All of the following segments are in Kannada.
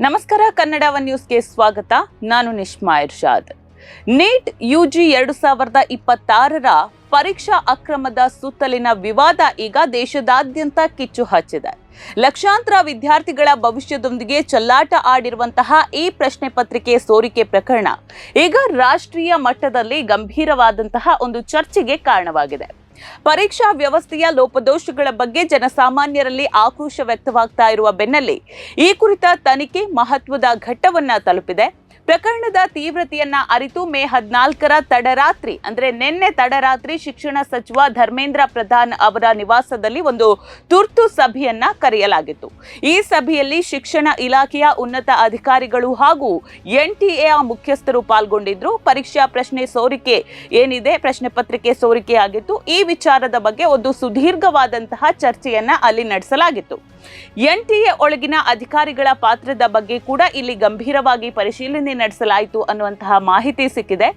ನಮಸ್ಕಾರ, ಕನ್ನಡ ಒನ್ ನ್ಯೂಸ್ಗೆ ಸ್ವಾಗತ. ನಾನು ನಿಶ್ಮಾ ಇರ್ಷಾದ್. ನೀಟ್ ಯುಜಿ 2026ರ ಪರೀಕ್ಷಾ ಅಕ್ರಮದ ಸುತ್ತಲಿನ ವಿವಾದ ಈಗ ದೇಶದಾದ್ಯಂತ ಕಿಚ್ಚು ಹಚ್ಚಿದೆ. ಲಕ್ಷಾಂತರ ವಿದ್ಯಾರ್ಥಿಗಳ ಭವಿಷ್ಯದೊಂದಿಗೆ ಚೆಲ್ಲಾಟ ಆಡಿರುವಂತಹ ಈ ಪ್ರಶ್ನೆ ಪತ್ರಿಕೆ ಸೋರಿಕೆ ಪ್ರಕರಣ ಈಗ ರಾಷ್ಟ್ರೀಯ ಮಟ್ಟದಲ್ಲಿ ಗಂಭೀರವಾದಂತಹ ಒಂದು ಚರ್ಚೆಗೆ ಕಾರಣವಾಗಿದೆ. ಪರೀಕ್ಷಾ ವ್ಯವಸ್ಥೆಯ ಲೋಪದೋಷಗಳ ಬಗ್ಗೆ ಜನಸಾಮಾನ್ಯರಲ್ಲಿ ಆಕ್ರೋಶ ವ್ಯಕ್ತವಾಗ್ತಾ ಇರುವ ಬೆನ್ನಲ್ಲೇ ಈ ಕುರಿತ ತನಿಖೆ ಮಹತ್ವದ ಘಟ್ಟವನ್ನ ತಲುಪಿದೆ. ಪ್ರಕರಣದ ತೀವ್ರತೆಯನ್ನ ಅರಿತು ಮೇ 14ರ ತಡರಾತ್ರಿ ಅಂದ್ರೆ ನಿನ್ನೆ ತಡರಾತ್ರಿ ಶಿಕ್ಷಣ ಸಚಿವ ಧರ್ಮೇಂದ್ರ ಪ್ರಧಾನ್ ಅವರ ನಿವಾಸದಲ್ಲಿ ಒಂದು ತುರ್ತು ಸಭೆಯನ್ನ ಕರೆಯಲಾಗಿತ್ತು. ಈ ಸಭೆಯಲ್ಲಿ ಶಿಕ್ಷಣ ಇಲಾಖೆಯ ಉನ್ನತ ಅಧಿಕಾರಿಗಳು ಹಾಗೂ NTA ಮುಖ್ಯಸ್ಥರು ಪಾಲ್ಗೊಂಡಿದ್ರು. ಪರೀಕ್ಷಾ ಪ್ರಶ್ನೆ ಸೋರಿಕೆ ಏನಿದೆ, ಪ್ರಶ್ನೆ ಪತ್ರಿಕೆ ಸೋರಿಕೆ ಆಗಿತ್ತು. ಈ ವಿಚಾರದ ಬಗ್ಗೆ ಒಂದು ಸುದೀರ್ಘವಾದಂತಹ ಚರ್ಚೆಯನ್ನ ಅಲ್ಲಿ ನಡೆಸಲಾಗಿತ್ತು. NTA ಒಳಗಿನ ಅಧಿಕಾರಿಗಳ ಪಾತ್ರದ ಬಗ್ಗೆ ಕೂಡ ಇಲ್ಲಿ ಗಂಭೀರವಾಗಿ ಪರಿಶೀಲನೆ ನಡೆಸಲಾಯಿತು ಅನ್ನುವಂತಹ ಮಾಹಿತಿ ಸಿಕ್ಕಿದೆ.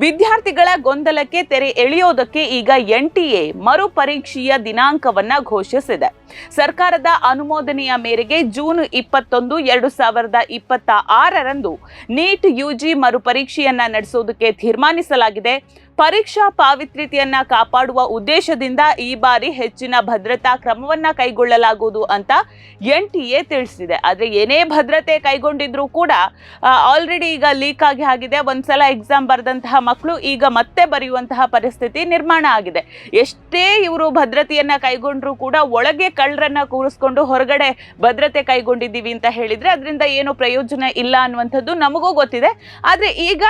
ವಿದ್ಯಾರ್ಥಿಗಳ ಗೊಂದಲಕ್ಕೆ ತೆರೆ ಎಳೆಯೋದಕ್ಕೆ ಈಗ NTA ಮರುಪರೀಕ್ಷೆಯ ದಿನಾಂಕವನ್ನ ಘೋಷಿಸಿದೆ. ಸರ್ಕಾರದ ಅನುಮೋದನೆಯ ಮೇರೆಗೆ ಜೂನ್ 21, 2026ರಂದು ನೀಟ್ ಯುಜಿ ಮರುಪರೀಕ್ಷೆಯನ್ನ ನಡೆಸೋದಕ್ಕೆ ತೀರ್ಮಾನಿಸಲಾಗಿದೆ. ಪರೀಕ್ಷಾ ಪಾವಿತ್ರ್ಯತೆಯನ್ನ ಕಾಪಾಡುವ ಉದ್ದೇಶದಿಂದ ಈ ಬಾರಿ ಹೆಚ್ಚಿನ ಭದ್ರತಾ ಕ್ರಮವನ್ನ ಕೈಗೊಳ್ಳಲಾಗುವುದು ಅಂತ NTA ತಿಳಿಸಿದೆ. ಆದ್ರೆ ಏನೇ ಭದ್ರತೆ ಕೈಗೊಂಡಿದ್ರು ಕೂಡ ಆಲ್ರೆಡಿ ಈಗ ಲೀಕ್ ಆಗಿದೆ. ಒಂದ್ಸಲ ಎಕ್ಸಾಮ್ ಬರೆದಂತಹ ಮಕ್ಕಳು ಈಗ ಮತ್ತೆ ಬರೆಯುವಂತಹ ಪರಿಸ್ಥಿತಿ ನಿರ್ಮಾಣ ಆಗಿದೆ. ಎಷ್ಟೇ ಇವರು ಭದ್ರತೆಯನ್ನ ಕೈಗೊಂಡ್ರು ಕೂಡ ಒಳಗೆ ಕಳ್ಳರನ್ನ ಕೂರಿಸ್ಕೊಂಡು ಹೊರಗಡೆ ಭದ್ರತೆ ಕೈಗೊಂಡಿದ್ದೀವಿ ಅಂತ ಹೇಳಿದ್ರೆ ಅದರಿಂದ ಏನು ಪ್ರಯೋಜನ ಇಲ್ಲ ಅನ್ನುವಂಥದ್ದು ನಮಗೂ ಗೊತ್ತಿದೆ. ಆದ್ರೆ ಈಗ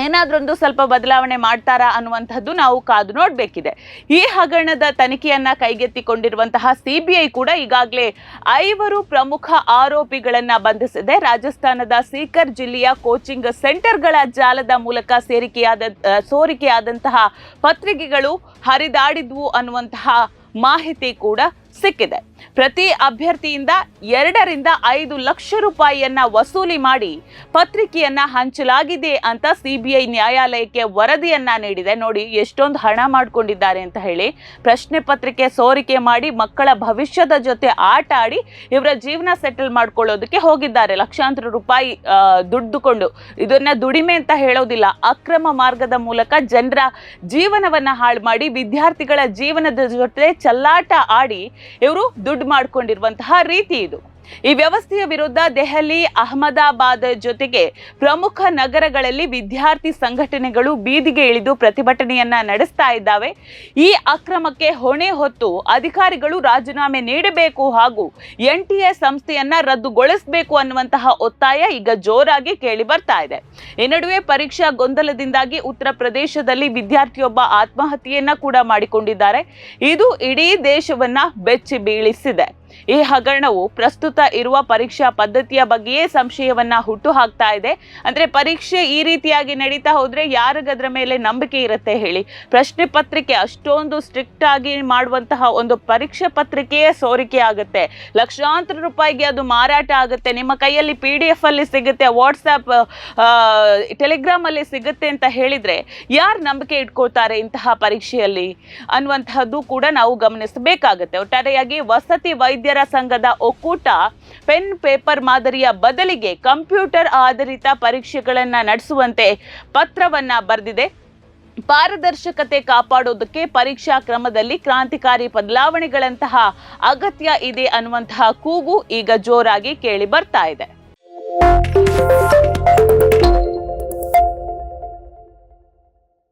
ಏನಾದ್ರೊಂದು ಸ್ವಲ್ಪ ಬದಲಾವಣೆ ಮಾಡ್ತಾರಾ ಅನ್ನುವಂಥದ್ದು ನಾವು ಕಾದು ನೋಡಬೇಕಿದೆ. ಈ ಹಗರಣದ ತನಿಖೆಯನ್ನ ಕೈಗೆತ್ತಿಕೊಂಡಿರುವಂತಹ CBI ಕೂಡ ಈಗಾಗಲೇ 5 ಪ್ರಮುಖ ಆರೋಪಿಗಳನ್ನ ಬಂಧಿಸಿದೆ. ರಾಜಸ್ಥಾನದ ಸೀಕರ್ ಜಿಲ್ಲೆಯ ಕೋಚಿಂಗ್ ಸೆಂಟರ್ಗಳ ಜಾಲದ ಮೂಲಕ ಸೋರಿಕೆಯಾದಂತಹ ಪತ್ರಿಕೆಗಳು ಹರಿದಾಡಿದ್ವು ಅನ್ನುವಂತಹ ಮಾಹಿತಿ ಕೂಡ ಸಿಕ್ಕಿದೆ. ಪ್ರತಿ ಅಭ್ಯರ್ಥಿಯಿಂದ 2 ರಿಂದ 5 ಲಕ್ಷ ರೂಪಾಯಿಯನ್ನ ವಸೂಲಿ ಮಾಡಿ ಪತ್ರಿಕೆಯನ್ನ ಹಂಚಲಾಗಿದೆ ಅಂತ CBI ನ್ಯಾಯಾಲಯಕ್ಕೆ ವರದಿಯನ್ನ ನೀಡಿದೆ. ನೋಡಿ ಎಷ್ಟೊಂದು ಹಣ ಮಾಡ್ಕೊಂಡಿದ್ದಾರೆ ಅಂತ ಹೇಳಿ. ಪ್ರಶ್ನೆ ಪತ್ರಿಕೆ ಸೋರಿಕೆ ಮಾಡಿ ಮಕ್ಕಳ ಭವಿಷ್ಯದ ಜೊತೆ ಆಟ ಆಡಿ ಇವರ ಜೀವನ ಸೆಟಲ್ ಮಾಡ್ಕೊಳ್ಳೋದಕ್ಕೆ ಹೋಗಿದ್ದಾರೆ. ಲಕ್ಷಾಂತರ ರೂಪಾಯಿ ದುಡ್ಡುಕೊಂಡು, ಇದನ್ನ ದುಡಿಮೆ ಅಂತ ಹೇಳೋದಿಲ್ಲ, ಅಕ್ರಮ ಮಾರ್ಗದ ಮೂಲಕ ಜನರ ಜೀವನವನ್ನ ಹಾಳು ಮಾಡಿ ವಿದ್ಯಾರ್ಥಿಗಳ ಜೀವನದ ಜೊತೆ ಚೆಲ್ಲಾಟ ಆಡಿ ಇವರು ದುಡ್ಡು ಮಾಡಿಕೊಂಡಿರುವಂತಹ ರೀತಿ ಇದು. ಈ ವ್ಯವಸ್ಥೆಯ ವಿರುದ್ಧ ದೆಹಲಿ, ಅಹಮದಾಬಾದ್ ಜೊತೆಗೆ ಪ್ರಮುಖ ನಗರಗಳಲ್ಲಿ ವಿದ್ಯಾರ್ಥಿ ಸಂಘಟನೆಗಳು ಬೀದಿಗೆ ಇಳಿದು ಪ್ರತಿಭಟನೆಯನ್ನ ನಡೆಸ್ತಾ ಇದ್ದಾವೆ. ಈ ಅಕ್ರಮಕ್ಕೆ ಹೊಣೆ ಹೊತ್ತು ಅಧಿಕಾರಿಗಳು ರಾಜೀನಾಮೆ ನೀಡಬೇಕು ಹಾಗೂ NTA ಸಂಸ್ಥೆಯನ್ನ ರದ್ದುಗೊಳಿಸಬೇಕು ಅನ್ನುವಂತಹ ಒತ್ತಾಯ ಈಗ ಜೋರಾಗಿ ಕೇಳಿ ಬರ್ತಾ ಇದೆ. ಈ ನಡುವೆ ಪರೀಕ್ಷಾ ಗೊಂದಲದಿಂದಾಗಿ ಉತ್ತರ ಪ್ರದೇಶದಲ್ಲಿ ವಿದ್ಯಾರ್ಥಿಯೊಬ್ಬ ಆತ್ಮಹತ್ಯೆಯನ್ನ ಕೂಡ ಮಾಡಿಕೊಂಡಿದ್ದಾರೆ. ಇದು ಇಡೀ ದೇಶವನ್ನ ಬೆಚ್ಚಿ ಬೀಳಿಸಿದೆ. ಈ ಹಗರಣವು ಪ್ರಸ್ತುತ ಇರುವ ಪರೀಕ್ಷಾ ಪದ್ಧತಿಯ ಬಗ್ಗೆಯೇ ಸಂಶಯವನ್ನ ಹುಟ್ಟು ಹಾಕ್ತಾ ಇದೆ. ಅಂದ್ರೆ ಪರೀಕ್ಷೆ ಈ ರೀತಿಯಾಗಿ ನಡೀತಾ ಹೋದ್ರೆ ಯಾರಿಗದ್ರ ಮೇಲೆ ನಂಬಿಕೆ ಇರುತ್ತೆ ಹೇಳಿ? ಪ್ರಶ್ನೆ ಪತ್ರಿಕೆ ಅಷ್ಟೊಂದು ಸ್ಟ್ರಿಕ್ಟ್ ಆಗಿ ಮಾಡುವಂತಹ ಒಂದು ಪರೀಕ್ಷೆ ಪತ್ರಿಕೆಯೇ ಸೋರಿಕೆ ಆಗುತ್ತೆ, ಲಕ್ಷಾಂತರ ರೂಪಾಯಿಗೆ ಅದು ಮಾರಾಟ ಆಗುತ್ತೆ, ನಿಮ್ಮ ಕೈಯಲ್ಲಿ PDF ಅಲ್ಲಿ ಸಿಗುತ್ತೆ, ವಾಟ್ಸ್ಆಪ್ ಟೆಲಿಗ್ರಾಮ್ ಅಲ್ಲಿ ಸಿಗುತ್ತೆ ಅಂತ ಹೇಳಿದ್ರೆ ಯಾರು ನಂಬಿಕೆ ಇಟ್ಕೊಳ್ತಾರೆ ಇಂತಹ ಪರೀಕ್ಷೆಯಲ್ಲಿ ಅನ್ನುವಂತಹದ್ದು ಕೂಡ ನಾವು ಗಮನಿಸಬೇಕಾಗುತ್ತೆ. ಒಟ್ಟಾರೆಯಾಗಿ ವಸತಿ ವೈದ್ಯರ ಸಂಘದ ಒಕ್ಕೂಟ ಪೆನ್ ಪೇಪರ್ ಮಾದರಿಯ ಬದಲಿಗೆ ಕಂಪ್ಯೂಟರ್ ಆಧಾರಿತ ಪರೀಕ್ಷೆಗಳನ್ನ ನಡೆಸುವಂತೆ ಪತ್ರವನ್ನ ಬರೆದಿದೆ. ಪಾರದರ್ಶಕತೆ ಕಾಪಾಡೋದಕ್ಕೆ ಪರೀಕ್ಷಾ ಕ್ರಮದಲ್ಲಿ ಕ್ರಾಂತಿಕಾರಿ ಬದಲಾವಣೆಗಳಂತಹ ಅಗತ್ಯ ಇದೆ ಅನ್ನುವಂತಹ ಕೂಗು ಈಗ ಜೋರಾಗಿ ಕೇಳಿ ಬರ್ತಾ ಇದೆ.